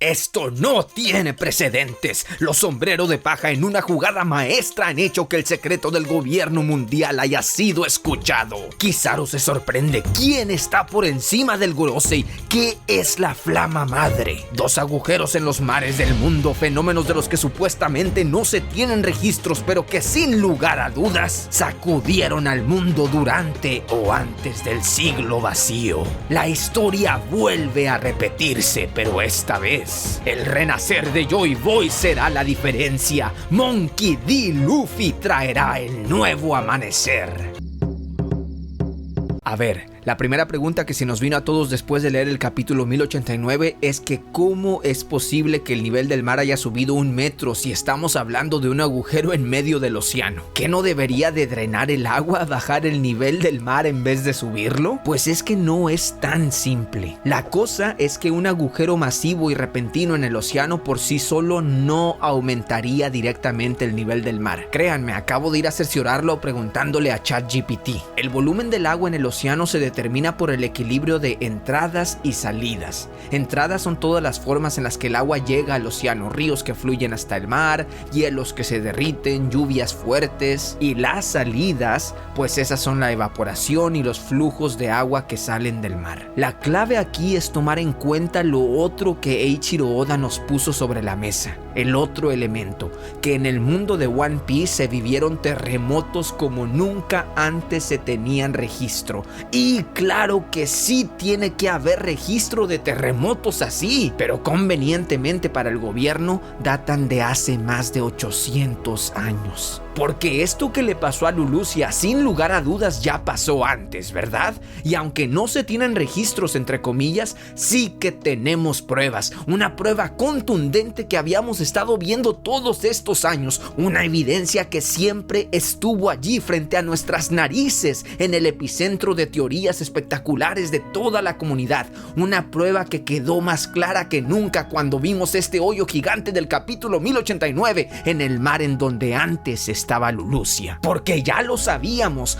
Esto no tiene precedentes. Los sombreros de paja en una jugada maestra han hecho que el secreto del gobierno mundial haya sido escuchado. Kizaru se sorprende. ¿Quién está por encima del Gorosei? ¿Qué es la flama madre? Dos agujeros en los mares del mundo, fenómenos de los que supuestamente no se tienen registros, pero que sin lugar a dudas sacudieron al mundo durante o antes del siglo vacío. La historia vuelve a repetirse, pero esta vez el renacer de Joy Boy será la diferencia. Monkey D. Luffy traerá el nuevo amanecer. A ver, la primera pregunta que se nos vino a todos después de leer el capítulo 1089 es que ¿cómo es posible que el nivel del mar haya subido 1 metro si estamos hablando de un agujero en medio del océano? ¿Qué no debería de drenar el agua, bajar el nivel del mar en vez de subirlo? Pues es que no es tan simple. La cosa es que un agujero masivo y repentino en el océano por sí solo no aumentaría directamente el nivel del mar. Créanme, acabo de ir a cerciorarlo preguntándole a ChatGPT. El volumen del agua en el océano se determina por el equilibrio de entradas y salidas. Entradas son todas las formas en las que el agua llega al océano, ríos que fluyen hasta el mar, hielos que se derriten, lluvias fuertes, y las salidas, pues esas son la evaporación y los flujos de agua que salen del mar. La clave aquí es tomar en cuenta lo otro que Eiichiro Oda nos puso sobre la mesa, el otro elemento, que en el mundo de One Piece se vivieron terremotos como nunca antes se tenían registro. Y claro que sí tiene que haber registro de terremotos así, pero convenientemente para el gobierno datan de hace más de 800 años. Porque esto que le pasó a Lulusia sin lugar a dudas ya pasó antes, ¿verdad? Y aunque no se tienen registros entre comillas, sí que tenemos pruebas. Una prueba contundente que habíamos estado viendo todos estos años. Una evidencia que siempre estuvo allí frente a nuestras narices, en el epicentro de teorías espectaculares de toda la comunidad. Una prueba que quedó más clara que nunca cuando vimos este hoyo gigante del capítulo 1089 en el mar en donde antes estaba Lulusia. Porque ya lo sabíamos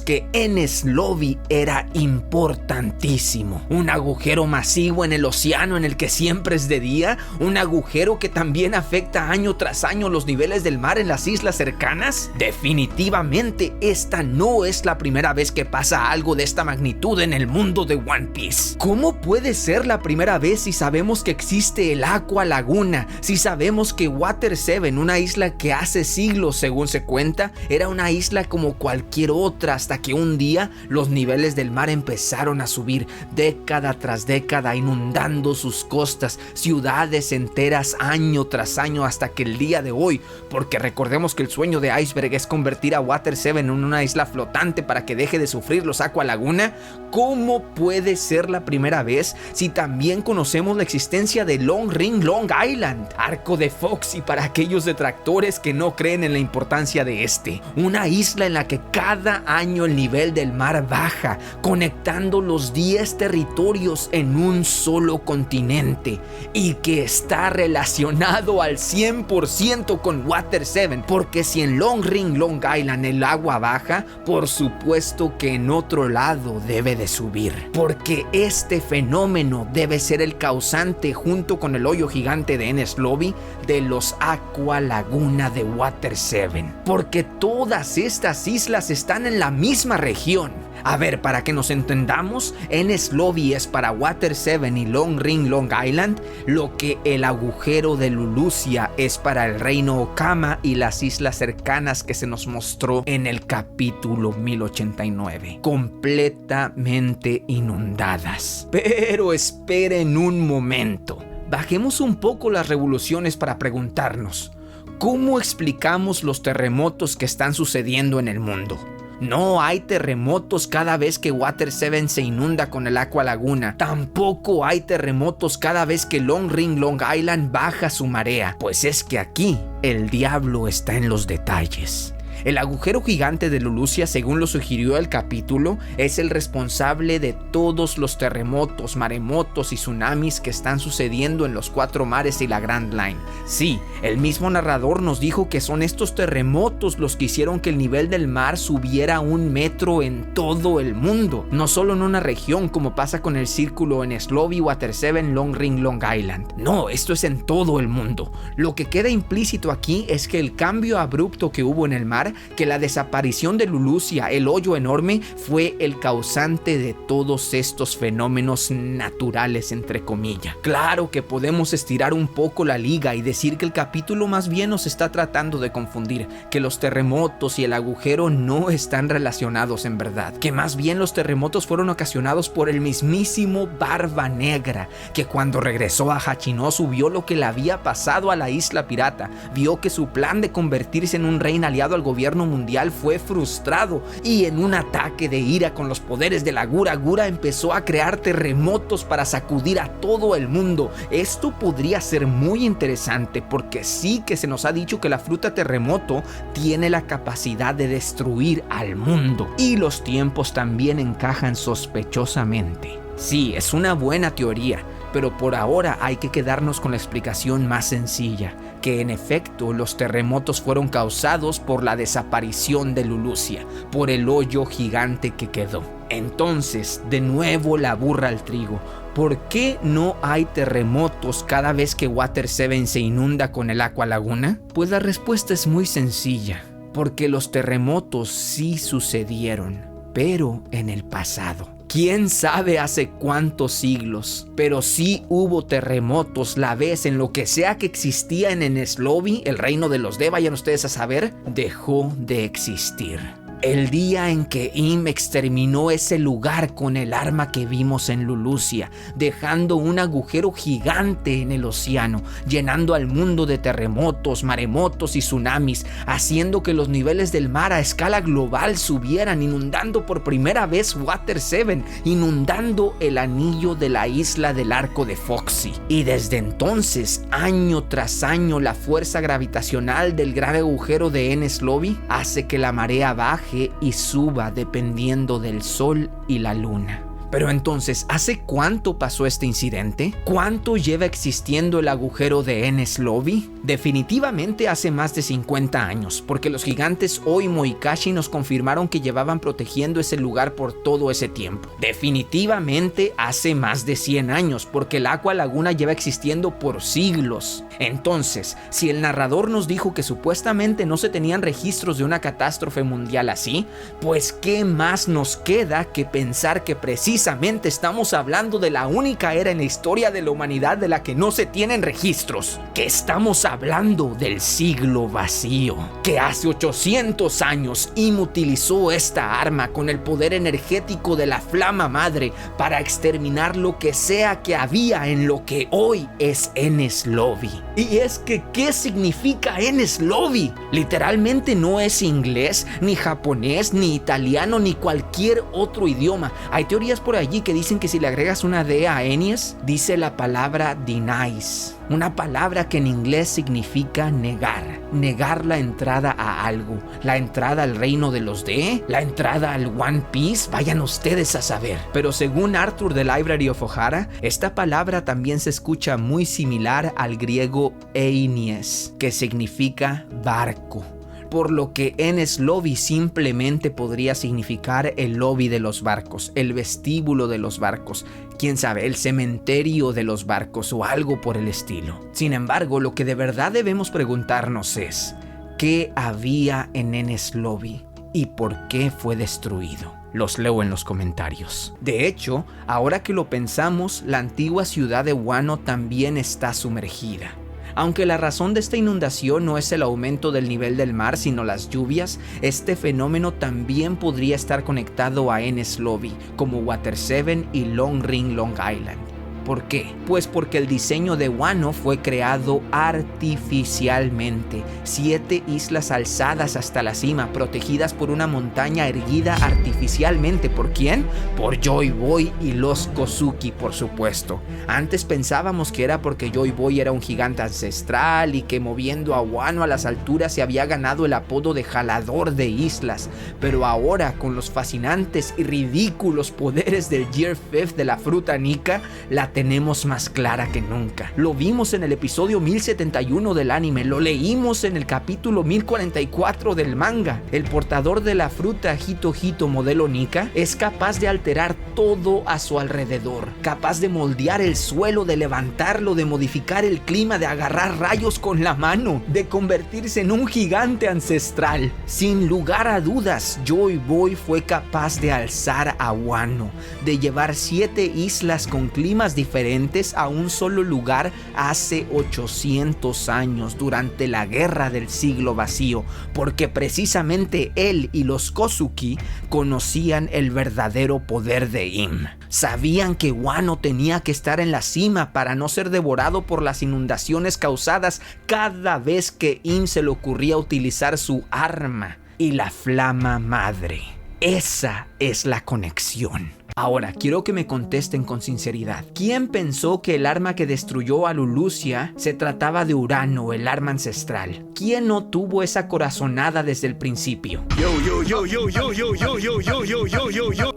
que Enies Lobby era importantísimo. Un agujero masivo en el océano en el que siempre es de día, un agujero que también afecta año tras año los niveles del mar en las islas cercanas. Definitivamente esta no es la primera vez que pasa algo de esta magnitud en el mundo de One Piece. ¿Cómo puede ser la primera vez si sabemos que existe el Aqua Laguna? Si sabemos que Water 7, una isla que hace siglos según se cuenta, era una isla como cualquier otra, hasta que un día los niveles del mar empezaron a subir década tras década, inundando sus costas, ciudades enteras año tras año, hasta que el día de hoy, porque recordemos que el sueño de Iceberg es convertir a Water 7 en una isla flotante para que deje de sufrir los Aqua Laguna. ¿Cómo puede ser la primera vez si también conocemos la existencia de Long Ring Long Island, arco de Foxy para aquellos detractores que no creen en la importancia de este? Una isla en la que cada año el nivel del mar baja, conectando los 10 territorios en un solo continente, y que está relacionado al 100% con Water 7, porque si en Long Ring Long Island el agua baja, por supuesto que en otro lado debe de subir, porque este fenómeno debe ser el causante, junto con el hoyo gigante de Enies Lobby, de los Aqua Laguna de Water 7, porque todas estas islas están en la misma región. A ver, para que nos entendamos, Enies Lobby es para Water 7 y Long Ring Long Island lo que el agujero de Lulusia es para el reino Okama y las islas cercanas que se nos mostró en el capítulo 1089, completamente inundadas. Pero esperen un momento, bajemos un poco las revoluciones para preguntarnos, ¿cómo explicamos los terremotos que están sucediendo en el mundo? No hay terremotos cada vez que Water 7 se inunda con el Aqua Laguna. Tampoco hay terremotos cada vez que Long Ring Long Island baja su marea. Pues es que aquí el diablo está en los detalles. El agujero gigante de Lulusia, según lo sugirió el capítulo, es el responsable de todos los terremotos, maremotos y tsunamis que están sucediendo en los 4 mares y la Grand Line. Sí, el mismo narrador nos dijo que son estos terremotos los que hicieron que el nivel del mar subiera 1 metro en todo el mundo, no solo en una región como pasa con el círculo en Slovy, Water 7, Long Ring, Long Island. No, esto es en todo el mundo. Lo que queda implícito aquí es que el cambio abrupto que hubo en el mar, que la desaparición de Lulusia, el hoyo enorme, fue el causante de todos estos fenómenos naturales, entre comillas. Claro que podemos estirar un poco la liga y decir que el capítulo más bien nos está tratando de confundir, que los terremotos y el agujero no están relacionados en verdad, que más bien los terremotos fueron ocasionados por el mismísimo Barba Negra, que cuando regresó a Hachinosu vio lo que le había pasado a la isla pirata, vio que su plan de convertirse en un rey aliado al gobierno mundial fue frustrado y en un ataque de ira con los poderes de la Gura Gura empezó a crear terremotos para sacudir a todo el mundo. Esto podría ser muy interesante porque sí que se nos ha dicho que la fruta terremoto tiene la capacidad de destruir al mundo y los tiempos también encajan sospechosamente. Sí, es una buena teoría, pero por ahora hay que quedarnos con la explicación más sencilla, que en efecto los terremotos fueron causados por la desaparición de Lulusia, por el hoyo gigante que quedó. Entonces, de nuevo la burra al trigo. ¿Por qué no hay terremotos cada vez que Water 7 se inunda con el Aqua Laguna? Pues la respuesta es muy sencilla, porque los terremotos sí sucedieron, pero en el pasado. ¿Quién sabe hace cuántos siglos? Pero sí hubo terremotos la vez en lo que sea que existía en Slovy, el reino de los D, vayan ustedes a saber, dejó de existir. El día en que Im exterminó ese lugar con el arma que vimos en Lulusia, dejando un agujero gigante en el océano, llenando al mundo de terremotos, maremotos y tsunamis, haciendo que los niveles del mar a escala global subieran, inundando por primera vez Water 7, inundando el anillo de la isla del arco de Foxy. Y desde entonces, año tras año, la fuerza gravitacional del gran agujero de Slovy hace que la marea baje y suba dependiendo del sol y la luna. Pero entonces, ¿hace cuánto pasó este incidente? ¿Cuánto lleva existiendo el agujero de Slovy? Definitivamente hace más de 50 años, porque los gigantes Oimo y Kashi nos confirmaron que llevaban protegiendo ese lugar por todo ese tiempo. Definitivamente hace más de 100 años, porque el Aqua Laguna lleva existiendo por siglos. Entonces, si el narrador nos dijo que supuestamente no se tenían registros de una catástrofe mundial así, pues ¿qué más nos queda que pensar que precisamente estamos hablando de la única era en la historia de la humanidad de la que no se tienen registros? Que estamos hablando del siglo vacío, que hace 800 años Im utilizó esta arma con el poder energético de la flama madre para exterminar lo que sea que había en lo que hoy es Slovy. Y es que, ¿qué significa Slovy? Literalmente no es inglés, ni japonés, ni italiano, ni cualquier otro idioma. Hay teorías por allí que dicen que si le agregas una D a Enies, dice la palabra denies, una palabra que en inglés significa negar la entrada a algo, la entrada al reino de los D, la entrada al One Piece, vayan ustedes a saber. Pero según Arthur de Library of Ohara, esta palabra también se escucha muy similar al griego einies, que significa barco, por lo que Slovy simplemente podría significar el lobby de los barcos, el vestíbulo de los barcos, quién sabe, el cementerio de los barcos o algo por el estilo. Sin embargo, lo que de verdad debemos preguntarnos es, ¿qué había en Slovy y por qué fue destruido? Los leo en los comentarios. De hecho, ahora que lo pensamos, la antigua ciudad de Wano también está sumergida. Aunque la razón de esta inundación no es el aumento del nivel del mar, sino las lluvias, este fenómeno también podría estar conectado a Slovy, como Water 7 y Long Ring, Long Island. ¿Por qué? Pues porque el diseño de Wano fue creado artificialmente. 7 islas alzadas hasta la cima, protegidas por una montaña erguida artificialmente. ¿Por quién? Por Joy Boy y los Kozuki, por supuesto. Antes pensábamos que era porque Joy Boy era un gigante ancestral y que moviendo a Wano a las alturas se había ganado el apodo de jalador de islas. Pero ahora, con los fascinantes y ridículos poderes del Year 5 de la fruta Nika, la tenemos más clara que nunca. Lo vimos en el episodio 1071 del anime, lo leímos en el capítulo 1044 del manga. El portador de la fruta Hito Hito modelo Nika es capaz de alterar todo a su alrededor, capaz de moldear el suelo, de levantarlo, de modificar el clima, de agarrar rayos con la mano, de convertirse en un gigante ancestral. Sin lugar a dudas, Joy Boy fue capaz de alzar a Wano, de llevar 7 islas con climas diferentes a un solo lugar hace 800 años durante la guerra del siglo vacío, porque precisamente él y los Kozuki conocían el verdadero poder de Im. Sabían que Wano tenía que estar en la cima para no ser devorado por las inundaciones causadas cada vez que Im se le ocurría utilizar su arma y la flama madre. Esa es la conexión. Ahora, quiero que me contesten con sinceridad. ¿Quién pensó que el arma que destruyó a Lulusia se trataba de Urano, el arma ancestral? ¿Quién no tuvo esa corazonada desde el principio?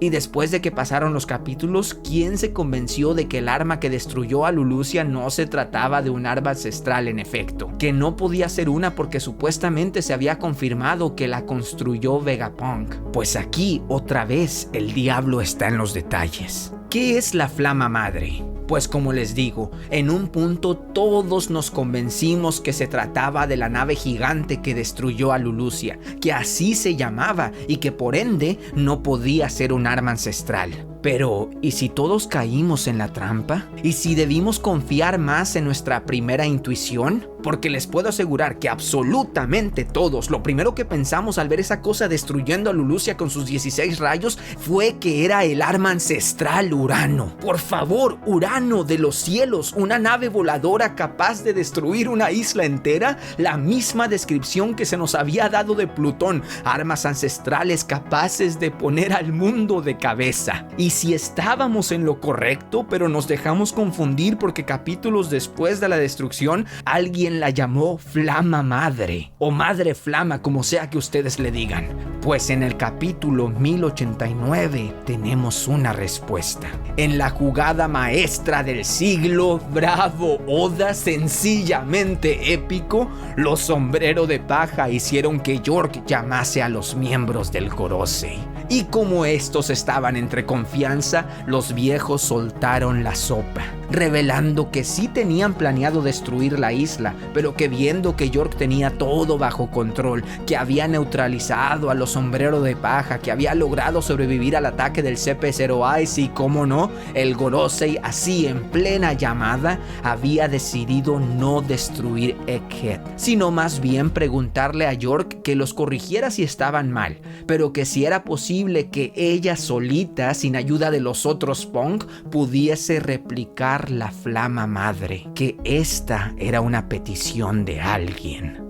Y después de que pasaron los capítulos, ¿quién se convenció de que el arma que destruyó a Lulusia no se trataba de un arma ancestral en efecto? Que no podía ser una porque supuestamente se había confirmado que la construyó Vegapunk. Pues aquí, otra vez, el diablo está en los detalles. ¿Qué es la flama madre? Pues como les digo, en un punto todos nos convencimos que se trataba de la nave gigante que destruyó a Lulusia, que así se llamaba y que por ende no podía ser un arma ancestral. Pero, ¿y si todos caímos en la trampa? ¿Y si debimos confiar más en nuestra primera intuición? Porque les puedo asegurar que absolutamente todos, lo primero que pensamos al ver esa cosa destruyendo a Lulusia con sus 16 rayos fue que era el arma ancestral Urano. Por favor, Urano de los cielos, una nave voladora capaz de destruir una isla entera, la misma descripción que se nos había dado de Plutón, armas ancestrales capaces de poner al mundo de cabeza. Y si estábamos en lo correcto, pero nos dejamos confundir porque capítulos después de la destrucción, alguien la llamó Flama Madre, o Madre Flama, como sea que ustedes le digan. Pues en el capítulo 1089 tenemos una respuesta. En la jugada maestra del siglo, bravo Oda, sencillamente épico, los Sombrero de Paja hicieron que York llamase a los miembros del Gorosei. Y como estos estaban entre confianza, los viejos soltaron la sopa, revelando que sí tenían planeado destruir la isla, pero que viendo que York tenía todo bajo control, que había neutralizado a los Sombrero de Paja, que había logrado sobrevivir al ataque del CP0 Ice y, cómo no, el Gorosei, así en plena llamada, había decidido no destruir Egghead, sino más bien preguntarle a York que los corrigiera si estaban mal, pero que si era posible que ella solita, sin ayuda de los otros Punk, pudiese replicar la flama madre, que esta era una petición de alguien.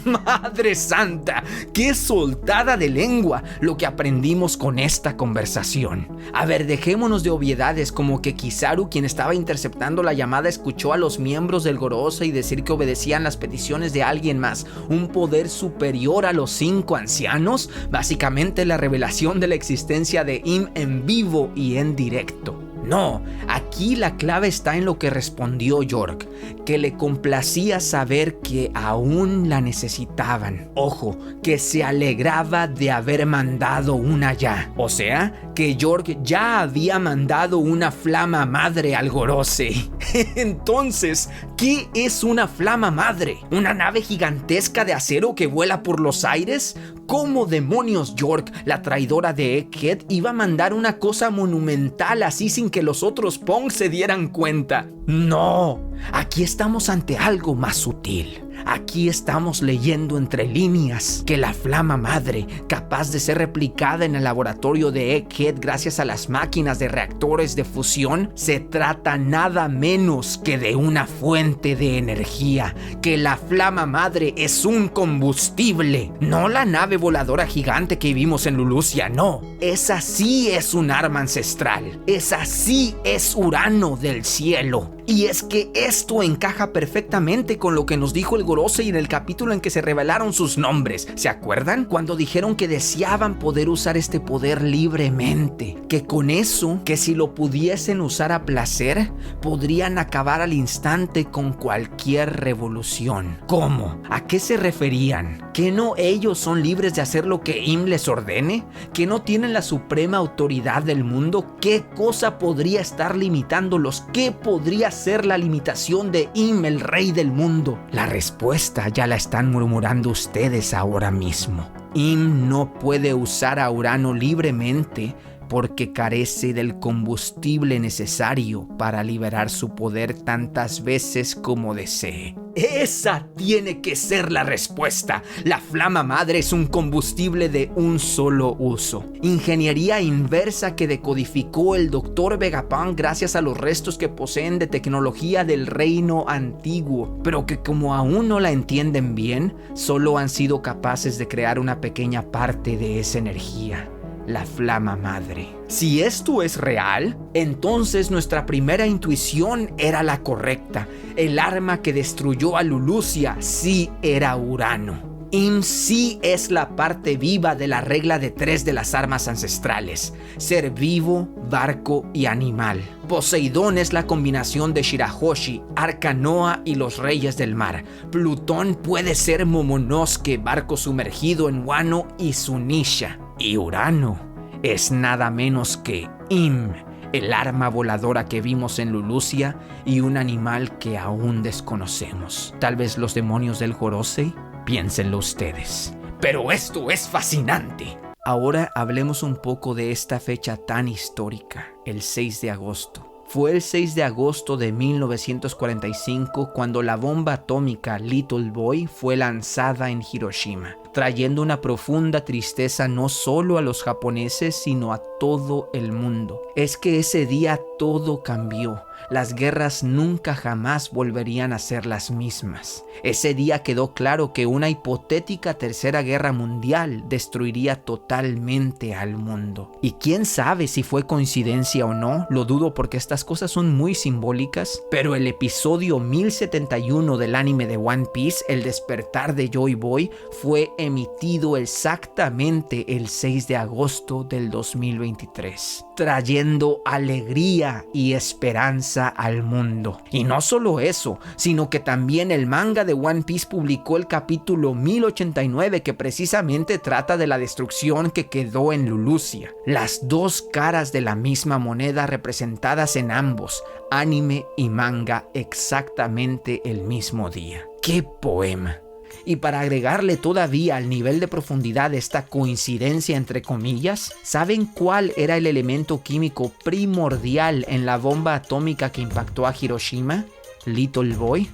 ¡Madre santa! ¡Qué soltada de lengua lo que aprendimos con esta conversación! A ver, dejémonos de obviedades como que Kizaru, quien estaba interceptando la llamada, escuchó a los miembros del Gorosei decir que obedecían las peticiones de alguien más, un poder superior a los 5 ancianos, básicamente la revelación de la existencia de Im en vivo y en directo. No, aquí la clave está en lo que respondió York, que le complacía saber que aún la necesitaban. Ojo, que se alegraba de haber mandado una ya. O sea, que York ya había mandado una flama madre al Gorosei. Entonces, ¿qué es una flama madre? ¿Una nave gigantesca de acero que vuela por los aires? ¿Cómo demonios York, la traidora de Egghead, iba a mandar una cosa monumental así sin que los otros Pong se dieran cuenta? No, aquí estamos ante algo más sutil. Aquí estamos leyendo entre líneas que la flama madre, capaz de ser replicada en el laboratorio de Egghead gracias a las máquinas de reactores de fusión, se trata nada menos que de una fuente de energía, que la flama madre es un combustible, no la nave voladora gigante que vimos en Lulusia, no. Esa sí es un arma ancestral, esa sí es Urano del cielo. Y es que esto encaja perfectamente con lo que nos dijo el Gorosei en el capítulo en que se revelaron sus nombres. ¿Se acuerdan? Cuando dijeron que deseaban poder usar este poder libremente. Que con eso, que si lo pudiesen usar a placer, podrían acabar al instante con cualquier revolución. ¿Cómo? ¿A qué se referían? ¿Que no ellos son libres de hacer lo que Im les ordene? ¿Que no tienen la suprema autoridad del mundo? ¿Qué cosa podría estar limitándolos? ¿Qué podría ser la limitación de Im, el rey del mundo? La respuesta ya la están murmurando ustedes ahora mismo. Im no puede usar a Urano libremente porque carece del combustible necesario para liberar su poder tantas veces como desee. Esa tiene que ser la respuesta. La flama madre es un combustible de un solo uso. Ingeniería inversa que decodificó el Dr. Vegapunk gracias a los restos que poseen de tecnología del reino antiguo, pero que como aún no la entienden bien, solo han sido capaces de crear una pequeña parte de esa energía. La flama madre. Si esto es real, entonces nuestra primera intuición era la correcta. El arma que destruyó a Lulusia sí era Urano. Im sí es la parte viva de la regla de 3 de las armas ancestrales: ser vivo, barco y animal. Poseidón es la combinación de Shirahoshi, Arcanoa y los reyes del mar. Plutón puede ser Momonosuke, barco sumergido en Wano y Zunisha. Y Urano es nada menos que Im, el arma voladora que vimos en Lulusia y un animal que aún desconocemos. Tal vez los demonios del Gorosei. Piénsenlo ustedes. Pero esto es fascinante. Ahora hablemos un poco de esta fecha tan histórica, el 6 de agosto. Fue el 6 de agosto de 1945 cuando la bomba atómica Little Boy fue lanzada en Hiroshima, trayendo una profunda tristeza no solo a los japoneses, sino a todo el mundo. Es que ese día todo cambió. Las guerras nunca jamás volverían a ser las mismas. Ese día quedó claro que una hipotética tercera guerra mundial destruiría totalmente al mundo. Y quién sabe si fue coincidencia o no, lo dudo porque estas cosas son muy simbólicas, pero el episodio 1071 del anime de One Piece, El despertar de Joy Boy, fue emitido exactamente el 6 de agosto del 2023, trayendo alegría y esperanza al mundo. Y no solo eso, sino que también el manga de One Piece publicó el capítulo 1089 que precisamente trata de la destrucción que quedó en Lulusia. Las dos caras de la misma moneda representadas en ambos, anime y manga, exactamente el mismo día. ¡Qué poema! Y para agregarle todavía al nivel de profundidad de esta coincidencia entre comillas, ¿saben cuál era el elemento químico primordial en la bomba atómica que impactó a Hiroshima? Little Boy.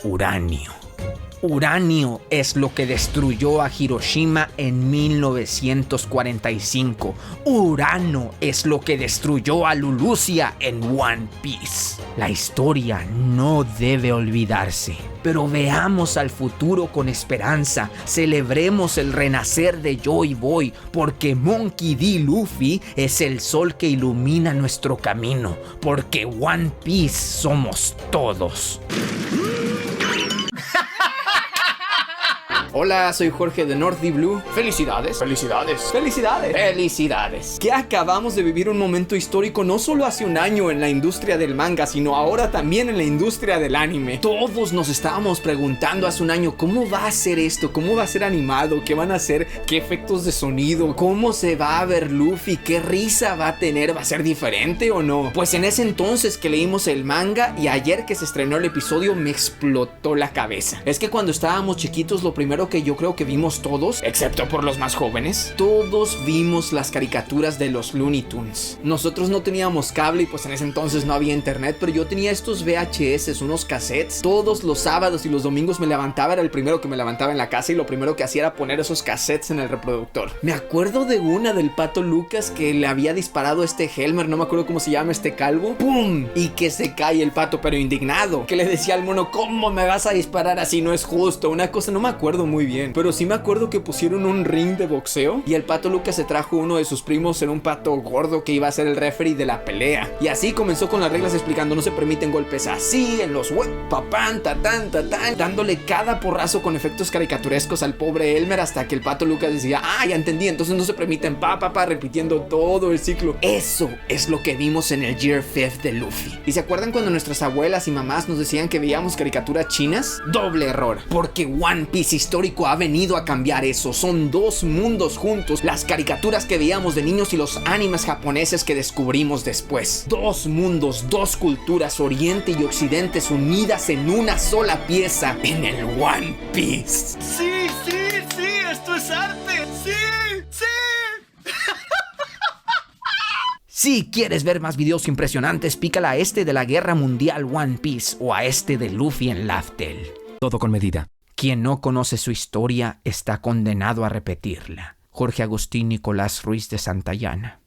Uranio. Uranio es lo que destruyó a Hiroshima en 1945. Urano es lo que destruyó a Lulusia en One Piece. La historia no debe olvidarse. Pero veamos al futuro con esperanza. Celebremos el renacer de Joy Boy, porque Monkey D. Luffy es el sol que ilumina nuestro camino. Porque One Piece somos todos. Hola, soy Jorge de Northy Blue. ¡Felicidades! ¡Felicidades! ¡Felicidades! ¡Felicidades! Que acabamos de vivir un momento histórico no solo hace un año en la industria del manga, sino ahora también en la industria del anime. Todos nos estábamos preguntando hace un año cómo va a ser esto, cómo va a ser animado, qué van a hacer, qué efectos de sonido, cómo se va a ver Luffy, qué risa va a tener, ¿va a ser diferente o no? Pues en ese entonces que leímos el manga y ayer que se estrenó el episodio me explotó la cabeza. Es que cuando estábamos chiquitos lo primero lo que yo creo que vimos todos, excepto por los más jóvenes? Todos vimos las caricaturas de los Looney Tunes. Nosotros no teníamos cable y pues en ese entonces no había internet, pero yo tenía estos VHS, unos cassettes. Todos los sábados y los domingos me levantaba, era el primero que me levantaba en la casa y lo primero que hacía era poner esos cassettes en el reproductor. Me acuerdo de una del Pato Lucas que le había disparado este Helmer, no me acuerdo cómo se llama este calvo. ¡Pum! Y que se cae el pato, pero indignado. Que le decía al mono, ¿cómo me vas a disparar así? No es justo. Una cosa, no me acuerdo muy bien, pero sí me acuerdo que pusieron un ring de boxeo y el Pato Lucas se trajo uno de sus primos, en un pato gordo que iba a ser el referee de la pelea. Y así comenzó con las reglas explicando, no se permiten golpes así, en los papán, tatán, tatán, dándole cada porrazo con efectos caricaturescos al pobre Elmer hasta que el Pato Lucas decía, ya entendí, entonces no se permiten repitiendo todo el ciclo. Eso es lo que vimos en el Year 5 de Luffy. ¿Y se acuerdan cuando nuestras abuelas y mamás nos decían que veíamos caricaturas chinas? Doble error, porque One Piece histórico ha venido a cambiar eso. Son dos mundos juntos, las caricaturas que veíamos de niños y los animes japoneses que descubrimos después. Dos mundos, dos culturas, Oriente y Occidente unidas en una sola pieza en el One Piece. Sí, esto es arte. Sí. Si quieres ver más videos impresionantes, pícala a este de la Guerra Mundial One Piece o a este de Luffy en Laftel. Todo con medida. Quien no conoce su historia está condenado a repetirla. Jorge Agustín Nicolás Ruiz de Santayana.